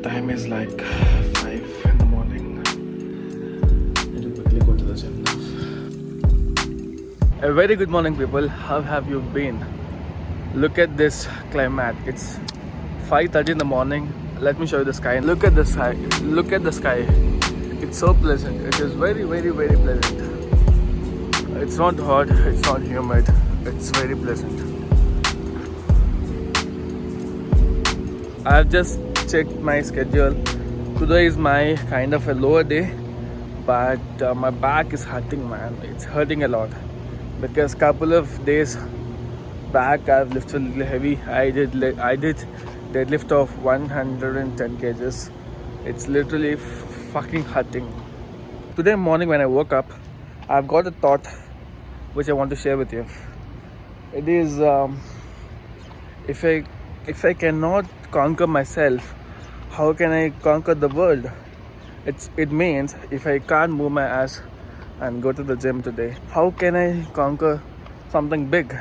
Time is like 5 in the morning. Need to quickly go to the gym now. A very good morning, people. How have you been? Look at this climate. It's 5:30 in the morning. Let me show you the sky. Look at the sky. Look at the sky. It's so pleasant. It is very, very, very pleasant. It's not hot. It's not humid. It's very pleasant. I've just checked my schedule. Today is my kind of a lower day, but my back is hurting, man. It's hurting a lot because couple of days back I've lifted a little heavy. I did deadlift of 110 kgs. It's literally fucking hurting. Today morning when I woke up, I've got a thought which I want to share with you. It is if I cannot conquer myself, how can I conquer the world? It means if I can't move my ass and go to the gym today, how can I conquer something big?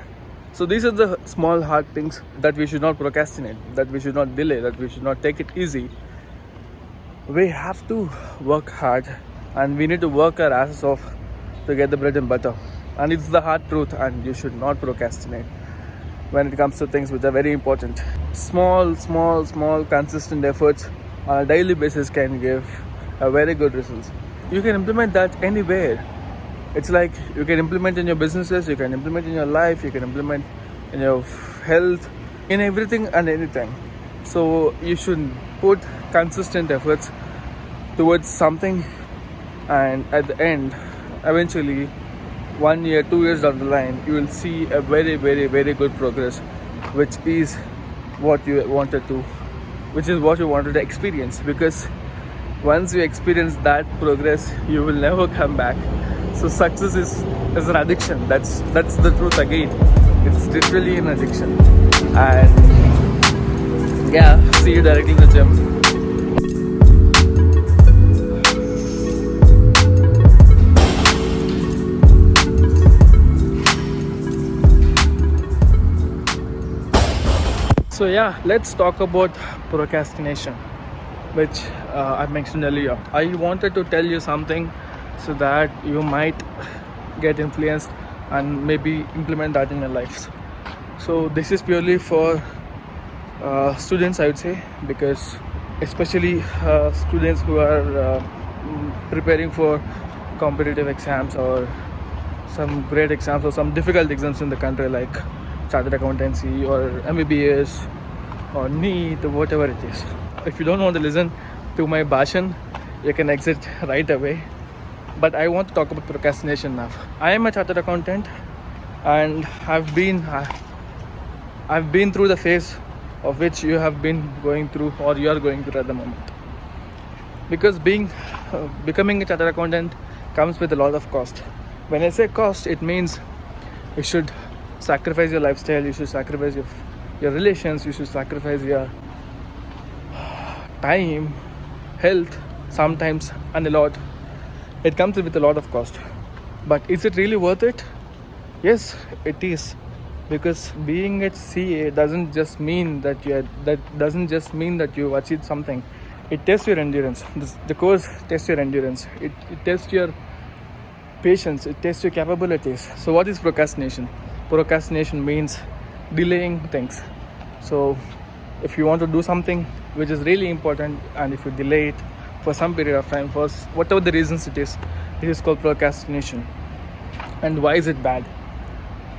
So these are the small hard things that we should not procrastinate, that we should not delay, that we should not take it easy. We have to work hard and we need to work our asses off to get the bread and butter. And it's the hard truth, and you should not procrastinate when it comes to things which are very important. Small, consistent efforts on a daily basis can give a very good results. You can implement that anywhere. It's like you can implement in your businesses, you can implement in your life, you can implement in your health, in everything and anything. So you should put consistent efforts towards something, and at the end, eventually 1 year, 2 years down the line, you will see a very, very, very good progress, which is what you wanted to experience. Because once you experience that progress, you will never come back. So success is an addiction. That's the truth again. It's literally an addiction. And yeah, see you directly in the gym. So yeah, let's talk about procrastination, which I mentioned earlier. I wanted to tell you something so that you might get influenced and maybe implement that in your lives. So this is purely for students, I would say, because especially students who are preparing for competitive exams or some great exams or some difficult exams in the country like chartered accountancy or MBBS or NEET or whatever it is. If you don't want to listen to my bhashan, you can exit right away. But I want to talk about procrastination now. I am a chartered accountant, and I've been through the phase of which you have been going through or you are going through at the moment. Because becoming a chartered accountant comes with a lot of cost. When I say cost, it means you should sacrifice your lifestyle, you should sacrifice your relations, you should sacrifice your time, health, sometimes, and a lot. It comes with a lot of cost. But is it really worth it? Yes, it is. Because being a CA doesn't just mean that you've achieved something. It tests your endurance. The course tests your endurance. It tests your patience. It tests your capabilities. So what is procrastination? Procrastination means delaying things. So if you want to do something which is really important, and if you delay it for some period of time, for whatever the reasons it is called procrastination. And why is it bad?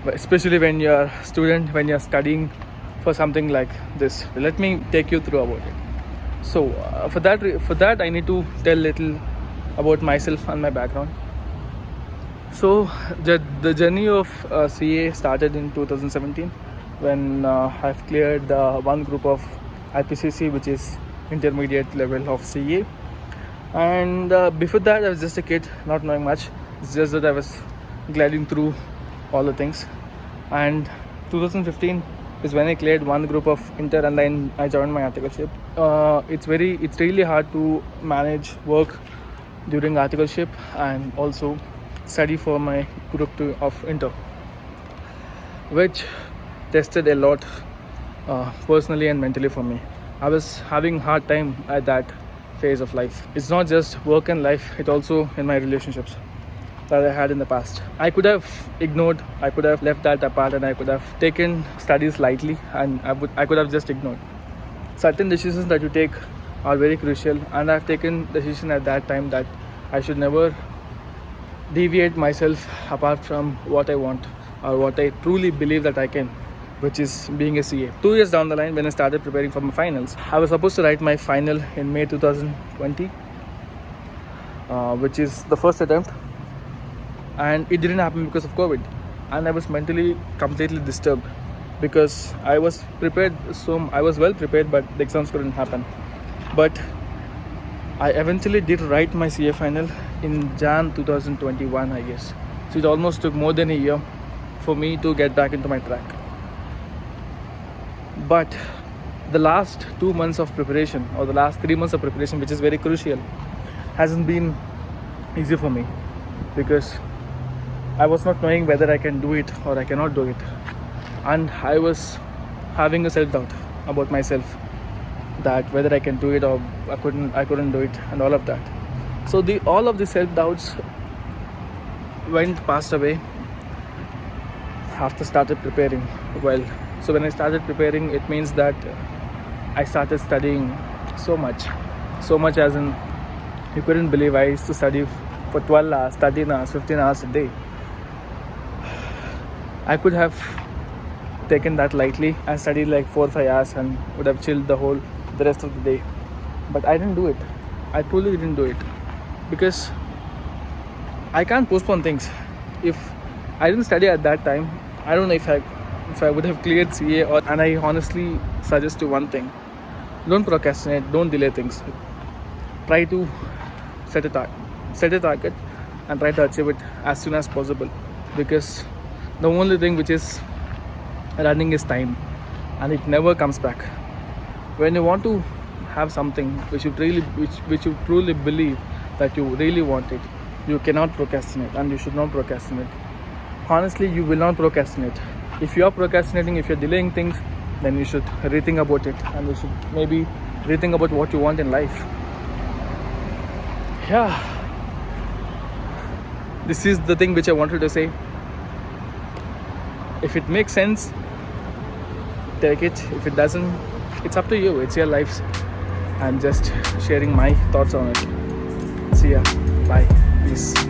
Especially when you're a student, when you're studying for something like this. Let me take you through about it. So for that I need to tell little about myself and my background. So the journey of CA started in 2017 when I've cleared one group of IPCC, which is intermediate level of CA. And before that I was just a kid, not knowing much. It's just that I was gliding through all the things. And 2015 is when I cleared one group of inter, and then I joined my articleship. It's really hard to manage work during articleship and also study for my group 2 of inter, which tested a lot personally and mentally for me. I was having hard time at that phase of life. It's not just work and life, it also in my relationships that I had in the past. I could have ignored, I could have left that apart, and I could have taken studies lightly, and I could have just ignored. Certain decisions that you take are very crucial, and I've taken decision at that time that I should never deviate myself apart from what I want or what I truly believe that I can, which is being a CA. 2 years down the line, when I started preparing for my finals, I was supposed to write my final in May 2020, which is the first attempt, and it didn't happen because of COVID, and I was mentally completely disturbed because I was prepared, so I was well prepared, but the exams couldn't happen. But I eventually did write my CA final in Jan 2021, I guess. So it almost took more than a year for me to get back into my track. But the last 2 months of preparation, or the last 3 months of preparation, which is very crucial, hasn't been easy for me because I was not knowing whether I can do it or I cannot do it, and I was having a self-doubt about myself, that whether I can do it or I couldn't do it, and all of that. So all of the self-doubts passed away after started preparing well. So when I started preparing, it means that I started studying so much as in, you couldn't believe. I used to study for 12 hours, 13 hours, 15 hours a day. I could have taken that lightly and studied like 4 or 5 hours and would have chilled the rest of the day. But I didn't do it. I truly didn't do it because I can't postpone things. If I didn't study at that time, I don't know if I would have cleared CA. And I honestly suggest you one thing: don't procrastinate, don't delay things. Try to set a target and try to achieve it as soon as possible, because the only thing which is running is time, and it never comes back. When you want to have something which you truly believe that you really want it, you cannot procrastinate, and you should not procrastinate. Honestly, you will not procrastinate. If you are procrastinating, if you're delaying things, then you should rethink about it, and you should maybe rethink about what you want in life. Yeah, this is the thing which I wanted to say. If it makes sense, take it. If it doesn't, it's up to you. It's your life. I'm just sharing my thoughts on it. See ya. Bye. Peace.